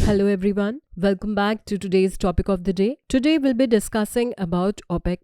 Hello everyone, welcome back to today's topic of the day. Today we'll be discussing about OPEC+.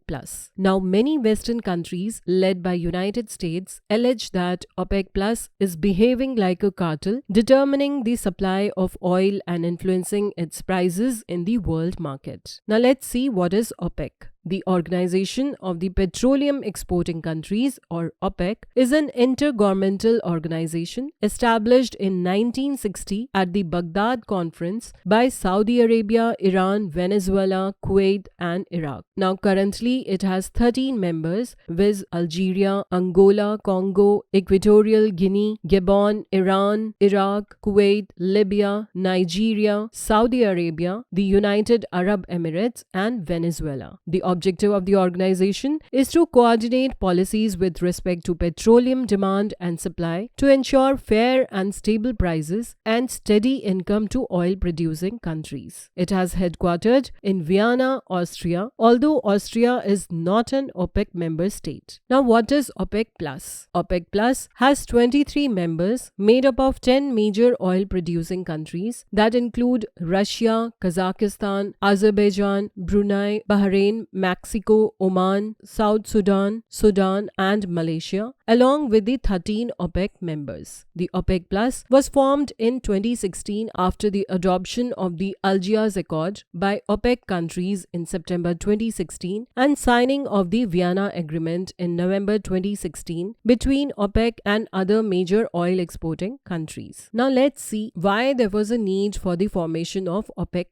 Now many Western countries led by United States allege that OPEC+ is behaving like a cartel, determining the supply of oil and influencing its prices in the world market. Now let's see what is OPEC. The Organization of the Petroleum Exporting Countries, or OPEC, is an intergovernmental organization established in 1960 at the Baghdad Conference by Saudi Arabia, Iran, Venezuela, Kuwait, and Iraq. Now currently it has 13 members, viz. Algeria, Angola, Congo, Equatorial Guinea, Gabon, Iran, Iraq, Kuwait, Libya, Nigeria, Saudi Arabia, the United Arab Emirates, and Venezuela. The objective of the organization is to coordinate policies with respect to petroleum demand and supply to ensure fair and stable prices and steady income to oil-producing countries. It has headquartered in Vienna, Austria, although Austria is not an OPEC member state. Now what is OPEC+? OPEC+ has 23 members made up of 10 major oil-producing countries that include Russia, Kazakhstan, Azerbaijan, Brunei, Bahrain, Mexico, Oman, South Sudan, Sudan, and Malaysia, along with the 13 OPEC members. The OPEC+ was formed in 2016 after the adoption of the Algiers Accord by OPEC countries in September 2016 and signing of the Vienna Agreement in November 2016 between OPEC and other major oil exporting countries. Now let's see why there was a need for the formation of OPEC+.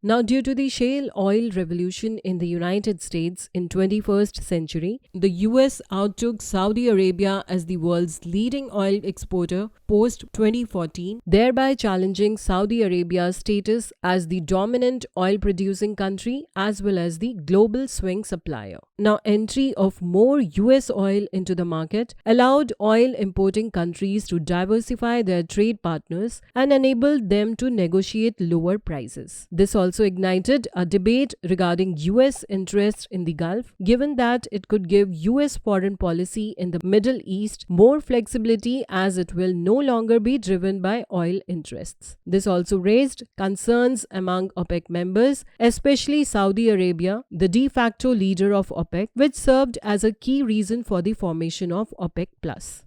Now, due to the shale oil revolution in the United States in 21st century, the US outtook Saudi Arabia as the world's leading oil exporter post-2014, thereby challenging Saudi Arabia's status as the dominant oil-producing country as well as the global swing supplier. Now, entry of more US oil into the market allowed oil-importing countries to diversify their trade partners and enabled them to negotiate lower prices. This also ignited a debate regarding US interests in the Gulf, given that it could give US foreign policy in the Middle East more flexibility as it will no longer be driven by oil interests. This also raised concerns among OPEC members, especially Saudi Arabia, the de facto leader of OPEC, which served as a key reason for the formation of OPEC+.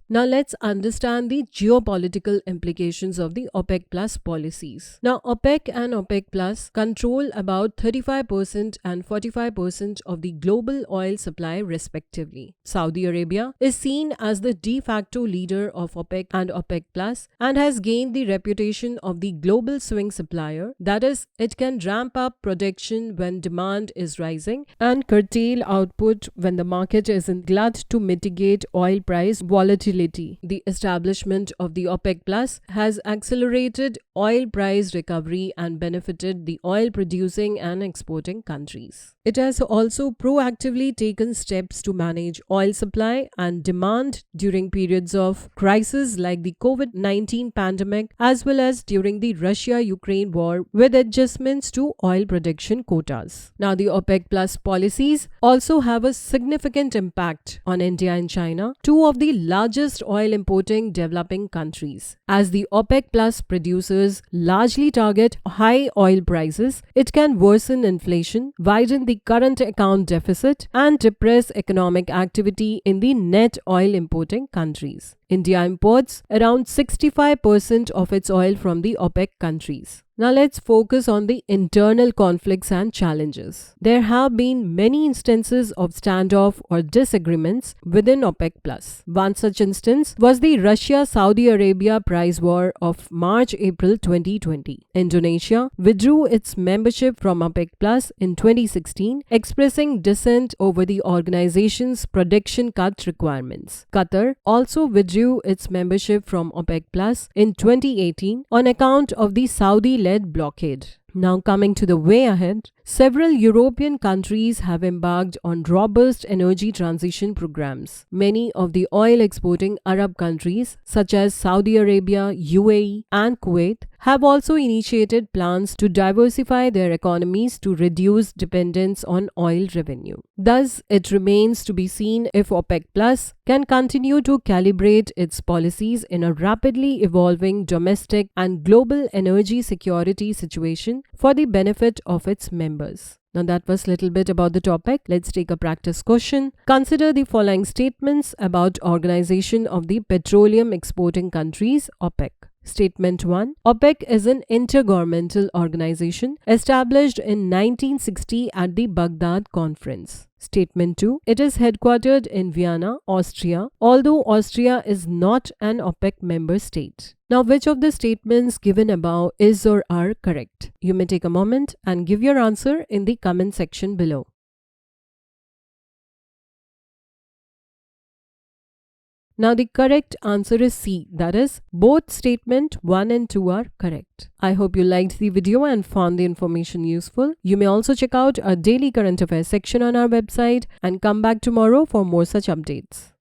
Now let's understand the geopolitical implications of the OPEC+ policies. Now OPEC and OPEC+ control about 35% and 45% of the global oil supply respectively. Saudi Arabia is seen as the de facto leader of OPEC and OPEC+ and has gained the reputation of the global swing supplier, that is, it can ramp up production when demand is rising and curtail output when the market is in glut to mitigate oil price volatility. The establishment of the OPEC+ has accelerated oil price recovery and benefited the oil-producing and exporting countries. It has also proactively taken steps to manage oil supply and demand during periods of crisis like the COVID-19 pandemic as well as during the Russia-Ukraine war with adjustments to oil production quotas. Now the OPEC+ policies also have a significant impact on India and China, two of the largest oil-importing developing countries. As the OPEC+ producers largely target high oil prices, it can worsen inflation, widen the current account deficit, and depress economic activity in the net oil importing countries. India imports around 65% of its oil from the OPEC countries. Now let's focus on the internal conflicts and challenges. There have been many instances of standoff or disagreements within OPEC+. One such instance was the Russia-Saudi Arabia price war of March-April 2020. Indonesia withdrew its membership from OPEC+ in 2016, expressing dissent over the organization's production cut requirements. Qatar also withdrew its membership from OPEC+ in 2018 on account of the Saudi-led blockade. Now coming to the way ahead, several European countries have embarked on robust energy transition programs. Many of the oil-exporting Arab countries such as Saudi Arabia, UAE and Kuwait have also initiated plans to diversify their economies to reduce dependence on oil revenue. Thus, it remains to be seen if OPEC Plus can continue to calibrate its policies in a rapidly evolving domestic and global energy security situation for the benefit of its members. Now that was a little bit about the topic. Let's take a practice question. Consider the following statements about Organization of the Petroleum Exporting Countries, OPEC. Statement 1. OPEC is an intergovernmental organization established in 1960 at the Baghdad Conference. Statement 2. It is headquartered in Vienna, Austria, although Austria is not an OPEC member state. Now, which of the statements given above is or are correct? You may take a moment and give your answer in the comment section below. Now the correct answer is C, that is, both statement 1 and 2 are correct. I hope you liked the video and found the information useful. You may also check out our daily current affairs section on our website and come back tomorrow for more such updates.